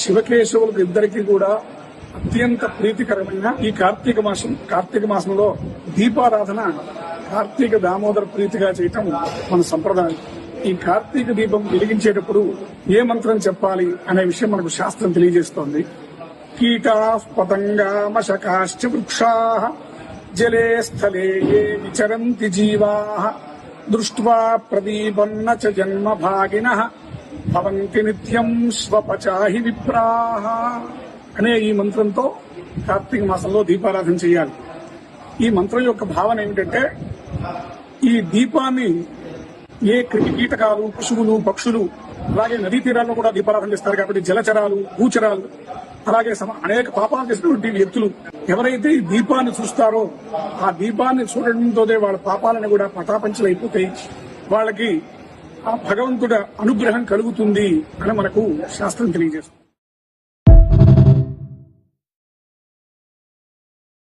శివకేశవులకు ఇద్దరికి కూడా అత్యంత ప్రీతికరమైన ఈ కార్తీక మాసంలో దీపారాధన కార్తీక దామోదర ప్రీతిగా చేయటం మన సంప్రదాయం. ఈ కార్తీక దీపం వెలిగించేటప్పుడు ఏ మంత్రం చెప్పాలి అనే విషయం మనకు శాస్త్రం తెలియజేస్తోంది. కీటా పతంగా మశకాశ్చ వృక్షా జలే స్థలే ఏ విచరంతి జీవా దృష్ట్వా ప్రదీపన్న చ జన్మ భాగినః భవంతి నిత్యం స్వపచాహి విప్రాహ అనే ఈ మంత్రంతో కార్తీక మాసంలో దీపారాధన చేయాలి. ఈ మంత్రం యొక్క భావన ఏమిటంటే, ఈ దీపాన్ని ఏ కీటకాలు, పశువులు, పక్షులు, అలాగే నదీ తీరాల్లో కూడా దీపారాధన చేస్తారు కాబట్టి జలచరాలు, భూచరాలు, అలాగే అనేక పాపాలు చేసినటువంటి వ్యక్తులు ఎవరైతే ఈ దీపాన్ని చూస్తారో ఆ దీపాన్ని చూడడంతోనే వాళ్ళ పాపాలను కూడా పటాపంచలు అయిపోతాయి, వాళ్ళకి ఆ భగవంతుడి అనుగ్రహం కలుగుతుంది అని మనకు శాస్త్రం తెలియజేస్తుంది.